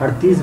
38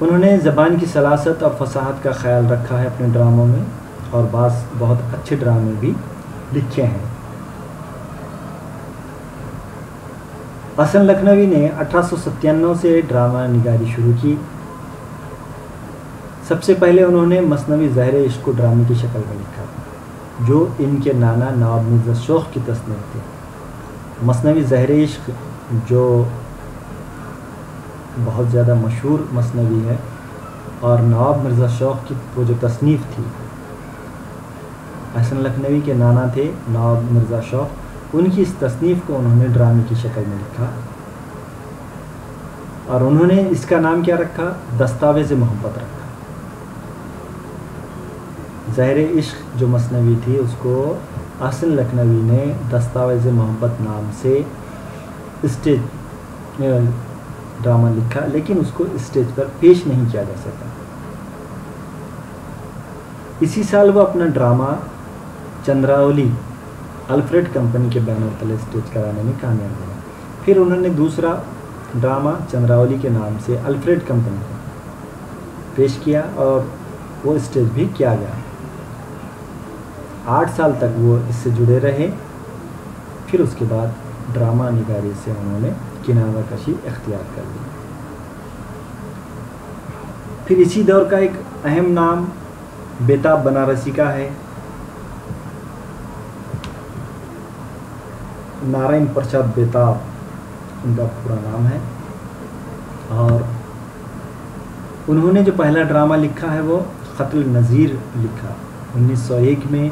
انہوں نے زبان کی سلاست اور فصاحت کا خیال رکھا ہے اپنے ڈراموں میں، اور بعض بہت اچھے ڈرامے بھی لکھے ہیں۔ حسن لکھنوی نے 1897 سے ڈرامہ نگاری شروع کی۔ سب سے پہلے انہوں نے مثنوی زہر عشق کو ڈرامے کی شکل میں لکھا، جو ان کے نانا نواب مرزا شوق کی تصنیف تھی۔ مثنوی زہر عشق جو بہت زیادہ مشہور مثنوی ہے، اور نواب مرزا شوق کی وہ جو تصنیف تھی، حسن لکھنوی کے نانا تھے نواب مرزا شوق، ان کی اس تصنیف کو انہوں نے ڈرامے کی شکل میں لکھا، اور انہوں نے اس کا نام کیا رکھا؟ دستاویز محبت رکھا۔ زہر عشق جو مثنوی تھی اس کو حسن لکھنوی نے دستاویز محبت نام سے اسٹیج ڈرامہ لکھا، لیکن اس کو اسٹیج پر پیش نہیں کیا جا سکا۔ اسی سال وہ اپنا ڈرامہ چندراولی الفریڈ کمپنی کے بینر تلے اسٹیج کرانے میں کامیاب ہوا۔ پھر انہوں نے دوسرا ڈرامہ چندراولی کے نام سے الفریڈ کمپنی کو پیش کیا، اور وہ اسٹیج بھی کیا گیا۔ 8 سال تک وہ اس سے جڑے رہے، پھر اس کے بعد ڈرامہ نگاری سے انہوں نے کنارہ کشی اختیار کر لی۔ پھر اسی دور کا ایک اہم نام بیتاب بنارسی کا ہے۔ نارائن پرساد بیتاب ان کا پورا نام ہے، اور انہوں نے جو پہلا ڈرامہ لکھا ہے وہ قتل النظیر لکھا۔ 1901 میں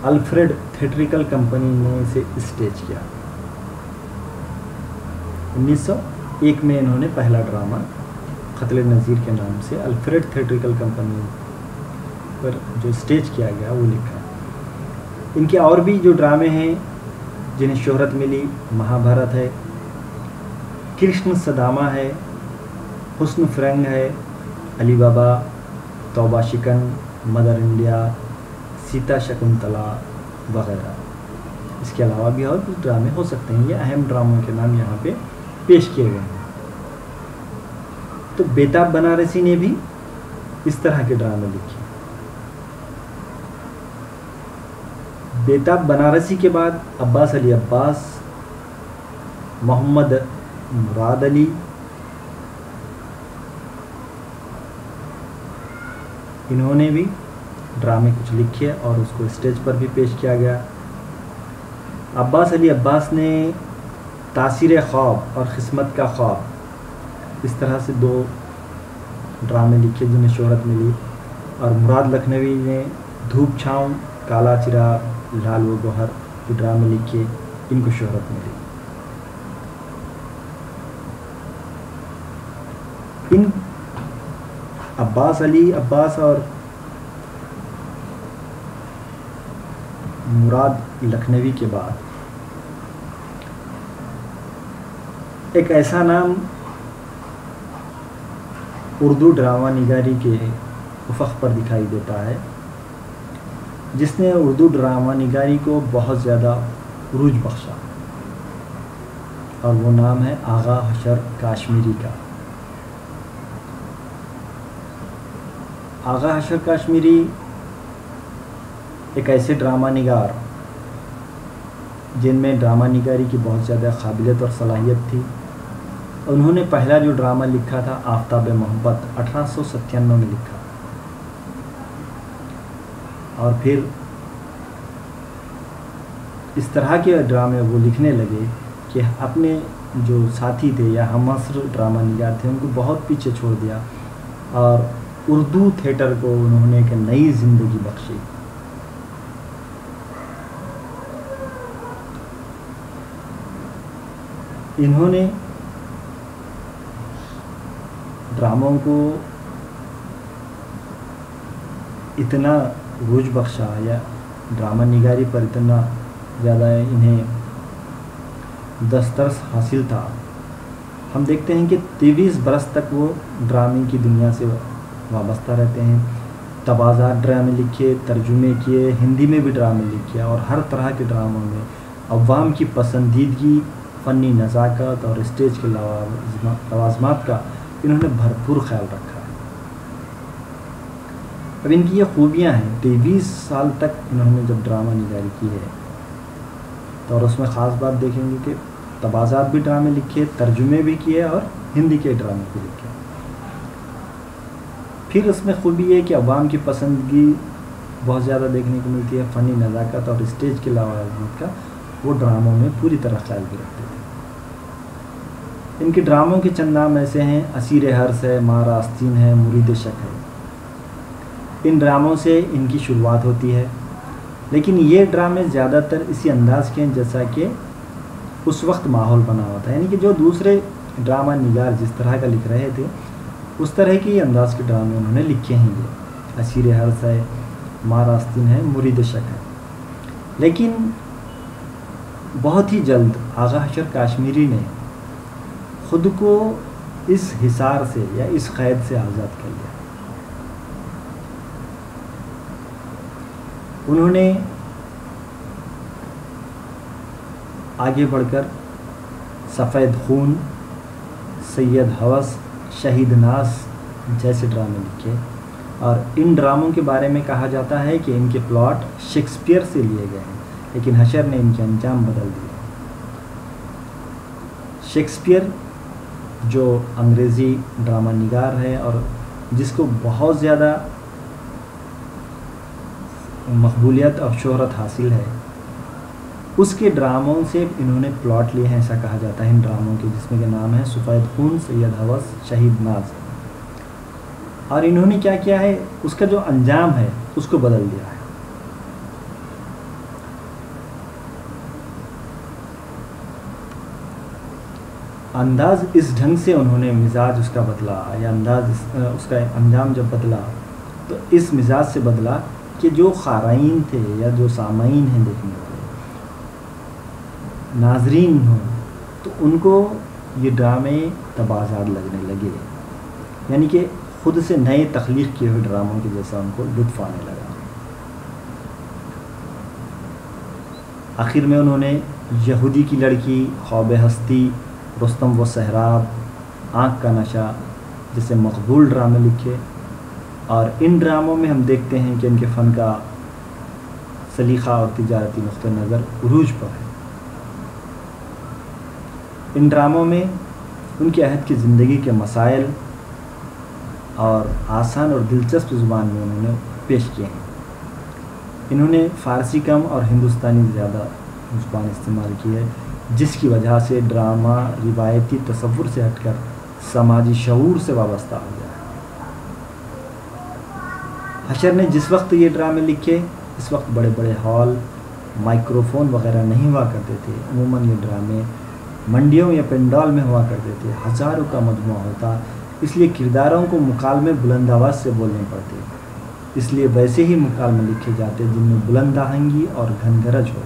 الفریڈ تھیٹریکل کمپنی نے اسے اسٹیج کیا۔ 1901 میں انہوں نے پہلا ڈرامہ قتل النظیر کے نام سے الفریڈ تھیٹریکل کمپنی پر جو اسٹیج کیا گیا وہ لکھا۔ ان کے اور بھی جو ڈرامے ہیں جنہیں شہرت ملی، مہابھارت ہے، کرشن سدامہ ہے، حسن فرنگ ہے، علی بابا، توبہ شکن، مدر انڈیا، سیتا شکنتلا وغیرہ۔ اس کے علاوہ بھی اور کچھ ڈرامے ہو سکتے ہیں، یہ اہم ڈراموں کے نام یہاں پہ پیش کیے گئے ہیں۔ تو بیتاب بنارسی نے بھی اس طرح کے ڈرامے لکھے۔ بیتاب بنارسی کے بعد عباس علی عباس، محمد مراد علی، انہوں نے بھی ڈرامے کچھ لکھے اور اس کو اسٹیج پر بھی پیش کیا گیا۔ عباس علی عباس نے تاثیر خواب اور قسمت کا خواب اس طرح سے 2 ڈرامے لکھے جنہیں شہرت ملی، اور مراد لکھنوی نے دھوپ چھاؤں، کالا چراغ، لال و گوہر کے ڈرامے لکھے، ان کو شہرت ملی۔ ان عباس علی عباس اور مراد لکھنوی کے بعد ایک ایسا نام اردو ڈرامہ نگاری کے افق پر دکھائی دیتا ہے جس نے اردو ڈرامہ نگاری کو بہت زیادہ عروج بخشا، اور وہ نام ہے آغا حشر کاشمیری کا۔ آغا حشر کاشمیری ایک ایسے ڈرامہ نگار جن میں ڈرامہ نگاری کی بہت زیادہ قابلیت اور صلاحیت تھی۔ انہوں نے پہلا جو ڈرامہ لکھا تھا آفتاب محبت 1897 میں لکھا، اور پھر اس طرح کے ڈرامے وہ لکھنے لگے کہ اپنے جو ساتھی تھے یا ہم عصر ڈرامہ نگار تھے ان کو بہت پیچھے چھوڑ دیا، اور اردو تھیٹر کو انہوں نے ایک نئی زندگی بخشی۔ انہوں نے ڈراموں کو اتنا عروج بخشا، یا ڈرامہ نگاری پر اتنا زیادہ انہیں دسترس حاصل تھا۔ ہم دیکھتے ہیں کہ 23 برس تک وہ ڈرامے کی دنیا سے وابستہ رہتے ہیں، تبازات ڈرامے لکھے، ترجمے کیے، ہندی میں بھی ڈرامے لکھے، اور ہر طرح کے ڈراموں میں عوام کی پسندیدگی، فنی نزاکت اور اسٹیج کے لوازمات کا انہوں نے بھرپور خیال رکھا ہے. اب ان کی یہ خوبیاں ہیں. 23 سال تک انہوں نے جب ڈرامہ نگاری کی ہے تو، اور اس میں خاص بات دیکھیں گے کہ تبازات بھی ڈرامے لکھے، ترجمے بھی کیے اور ہندی کے ڈرامے بھی لکھے. پھر اس میں خوبی یہ کہ عوام کی پسندگی بہت زیادہ دیکھنے کو ملتی ہے. فنی نزاکت اور اسٹیج کے لوازمات کا وہ ڈراموں میں پوری طرح خیال بھی رکھتے تھے. ان کے ڈراموں کے چند نام ایسے ہیں: اسیر حرص ہے، ماں راستین ہے، مرید شک ہے. ان ڈراموں سے ان کی شروعات ہوتی ہے، لیکن یہ ڈرامے زیادہ تر اسی انداز کے ہیں جیسا کہ اس وقت ماحول بنا ہوا تھا. یعنی کہ جو دوسرے ڈرامہ نگار جس طرح کا لکھ رہے تھے اس طرح کے انداز کے ڈرامے انہوں نے لکھے ہیں. یہ اسیر حرص ہے، ماں راستین ہے، مرید شک ہے. لیکن بہت ہی جلد آغا حشر کاشمیری نے خود کو اس حصار سے یا اس قید سے آزاد کر لیا. انہوں نے آگے بڑھ کر سفید خون، سید ہوس، شہید ناز جیسے ڈرامے لکھے، اور ان ڈراموں کے بارے میں کہا جاتا ہے کہ ان کے پلاٹ شیکسپیئر سے لیے گئے ہیں، لیکن حشر نے ان کے انجام بدل دیے. شیکسپیئر جو انگریزی ڈرامہ نگار ہے اور جس کو بہت زیادہ مقبولیت اور شہرت حاصل ہے، اس کے ڈراموں سے انہوں نے پلاٹ لیے ہیں، ایسا کہا جاتا ہے ان ڈراموں کے، جس میں کے نام ہے سفید خون، سید ہوس، شہید ناز. اور انہوں نے کیا کیا ہے، اس کا جو انجام ہے اس کو بدل دیا ہے. انداز اس ڈھنگ سے انہوں نے مزاج اس کا بدلا، یا انداز اس کا انجام جب بدلا تو اس مزاج سے بدلا کہ جو قارئین تھے یا جو سامعین ہیں دیکھنے والے، ناظرین ہوں، تو ان کو یہ ڈرامے تبازات لگنے لگے. یعنی کہ خود سے نئے تخلیق کیے ہوئے ڈراموں کے جیسا ان کو لطف آنے لگا. آخر میں انہوں نے یہودی کی لڑکی، خواب ہستی، رستم و سہراب، آنکھ کا نشہ جیسے مقبول ڈرامے لکھے. اور ان ڈراموں میں ہم دیکھتے ہیں کہ ان کے فن کا سلیقہ اور تجارتی نقطہ نظر عروج پر ہے. ان ڈراموں میں ان کے عہد کی زندگی کے مسائل اور آسان اور دلچسپ زبان میں انہوں نے پیش کیے ہیں. انہوں نے فارسی کم اور ہندوستانی زیادہ زبان استعمال کی ہے، جس کی وجہ سے ڈرامہ روایتی تصور سے ہٹ کر سماجی شعور سے وابستہ ہو گیا ہے. حشر نے جس وقت یہ ڈرامے لکھے، اس وقت بڑے بڑے ہال، مائکروفون وغیرہ نہیں ہوا کرتے تھے. عموماً یہ ڈرامے منڈیوں یا پنڈال میں ہوا کرتے تھے. ہزاروں کا مجموعہ ہوتا، اس لیے کرداروں کو مکالمے بلند آواز سے بولنے پڑتے. اس لیے ویسے ہی مکالمے لکھے جاتے جن میں بلند آہنگی اور گھن گرج ہو.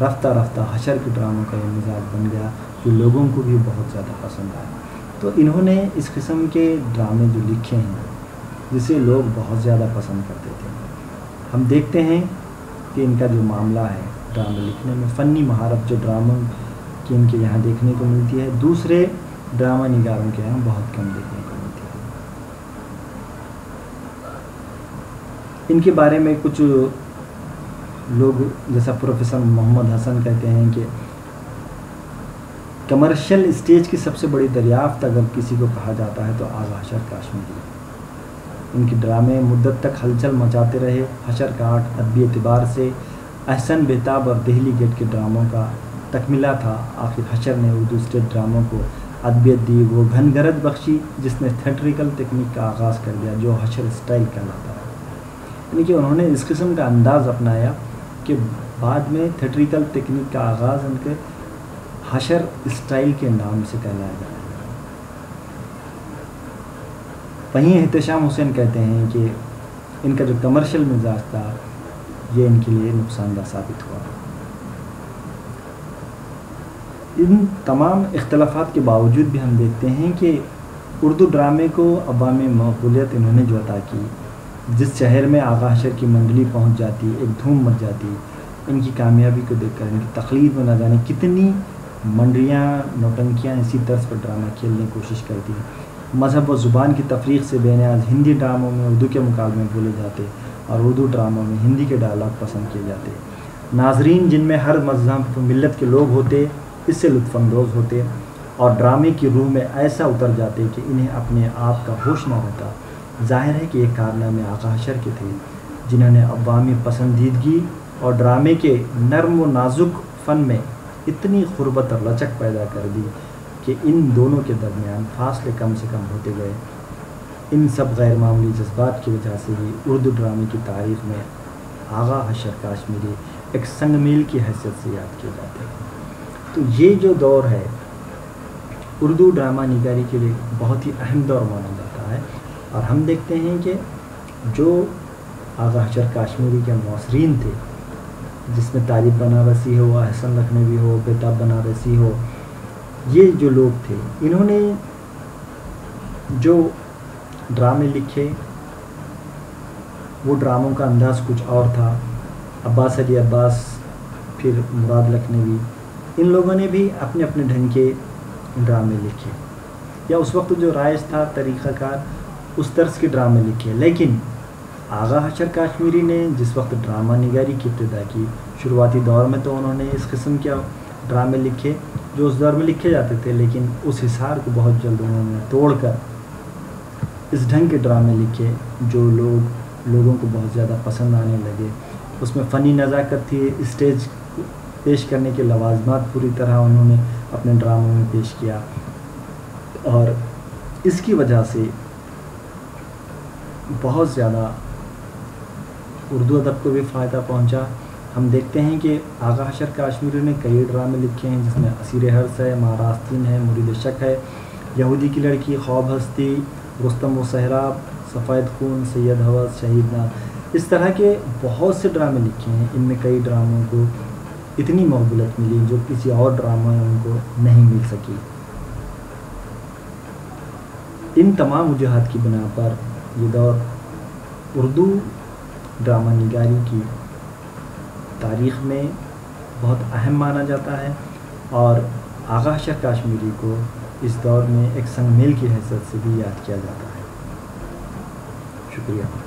رفتہ رفتہ حشر کے ڈراموں کا یہ مزاج بن گیا جو لوگوں کو بھی بہت زیادہ پسند آیا. تو انہوں نے اس قسم کے ڈرامے جو لکھے ہیں جسے لوگ بہت زیادہ پسند کرتے تھے. ہم دیکھتے ہیں کہ ان کا جو معاملہ ہے ڈرامے لکھنے میں، فنی مہارت جو ڈراموں کی ان کے یہاں دیکھنے کو ملتی ہے، دوسرے ڈرامہ نگاروں کے یہاں بہت کم دیکھنے کو ملتی ہے. ان کے بارے میں کچھ لوگ جیسا پروفیسر محمد حسن کہتے ہیں کہ کمرشل اسٹیج کی سب سے بڑی دریافت اگر کسی کو کہا جاتا ہے تو آغا حشر کاشمیری. ان کے ڈرامے مدت تک ہلچل مچاتے رہے. حشر کا آرٹ ادبی اعتبار سے احسن بہتاب اور دہلی گیٹ کے ڈراموں کا تکملہ تھا. آخر حشر نے اردو اسٹیج ڈراموں کو ادبیت دی، وہ گھن گرج بخشی جس نے تھیٹریکل تکنیک کا آغاز کر دیا جو حشر اسٹائل کہلاتا ہے. یعنی کہ انہوں نے اس قسم کا انداز اپنایا کہ بعد میں تھیٹریکل تکنیک کا آغاز ان کے حشر اسٹائل کے نام سے کہلایا جاتا ہے. وہیں احتشام حسین کہتے ہیں کہ ان کا جو کمرشل مزاج تھا یہ ان کے لیے نقصان دہ ثابت ہوا. ان تمام اختلافات کے باوجود بھی ہم دیکھتے ہیں کہ اردو ڈرامے کو عوامی مقبولیت انہوں نے جو عطا کی. جس شہر میں آغا حشر کی منڈلی پہنچ جاتی ایک دھوم مچ جاتی. ان کی کامیابی کو دیکھ کر ان کی تقلید میں نہ جانے کتنی منڈیاں نوٹنکیاں اسی طرز پر ڈرامہ کھیلنے کی کوشش کرتی. مذہب و زبان کی تفریق سے بے نیاز ہندی ڈراموں میں اردو کے مکالمے بولے جاتے اور اردو ڈراموں میں ہندی کے ڈائلاگ پسند کیے جاتے۔ ناظرین جن میں ہر مذہب و ملت کے لوگ ہوتے اس سے لطف اندوز ہوتے اور ڈرامے کی روح میں ایسا اتر جاتے کہ انہیں اپنے آپ کا ہوش نہ ہوتا۔ ظاہر ہے کہ یہ کارنامے آغا حشر کے تھے جنہوں نے عوامی پسندیدگی اور ڈرامے کے نرم و نازک فن میں اتنی قربت اور لچک پیدا کر دی کہ ان دونوں کے درمیان فاصلے کم سے کم ہوتے گئے۔ ان سب غیر معمولی جذبات کی وجہ سے ہی اردو ڈرامے کی تاریخ میں آغا حشر کاشمیری ایک سنگ میل کی حیثیت سے یاد کیے جاتے ہیں۔ تو یہ جو دور ہے اردو ڈرامہ نگاری کے لیے بہت ہی اہم دور مانا جاتا ہے، اور ہم دیکھتے ہیں کہ جو آغا حشر کاشمیری کے معاصرین تھے، جس میں طالب بنارسی ہو، احسن لکھنوی ہو، بیتاب بنارسی ہو، یہ جو لوگ تھے انہوں نے جو ڈرامے لکھے وہ ڈراموں کا انداز کچھ اور تھا۔ عباس علی عباس، پھر مراد لکھنوی، ان لوگوں نے بھی اپنے اپنے ڈھنگ کے ڈرامے لکھے، یا اس وقت جو رائج تھا طریقہ کار اس طرز کے ڈرامے لکھے۔ لیکن آغا حشر کاشمیری نے جس وقت ڈرامہ نگاری کی ابتدا کی، شروعاتی دور میں تو انہوں نے اس قسم کے ڈرامے لکھے جو اس دور میں لکھے جاتے تھے، لیکن اس حصار کو بہت جلد انہوں نے توڑ کر اس ڈھنگ کے ڈرامے لکھے جو لوگوں کو بہت زیادہ پسند آنے لگے۔ اس میں فنی نزاکت تھی، اسٹیج پیش کرنے کے لوازمات پوری طرح انہوں نے اپنے ڈراموں میں پیش کیا، اور اس کی وجہ سے بہت زیادہ اردو ادب کو بھی فائدہ پہنچا۔ ہم دیکھتے ہیں کہ آغا حشر کاشمیری نے کئی ڈرامے لکھے ہیں جس میں اسیر حرص ہے، مہاراستین ہے، مرید شک ہے، یہودی کی لڑکی، خواب ہستی، رستم و سہراب، سفید خون، سید ہوس، شہید نام، اس طرح کے بہت سے ڈرامے لکھے ہیں۔ ان میں کئی ڈراموں کو اتنی مقبولیت ملی جو کسی اور ڈراموں میں ان کو نہیں مل سکی۔ ان تمام وجوہات کی بنا پر یہ دور اردو ڈرامہ نگاری کی تاریخ میں بہت اہم مانا جاتا ہے، اور آغا حشر کاشمیری کو اس دور میں ایک سنگ میل کی حیثیت سے بھی یاد کیا جاتا ہے۔ شکریہ۔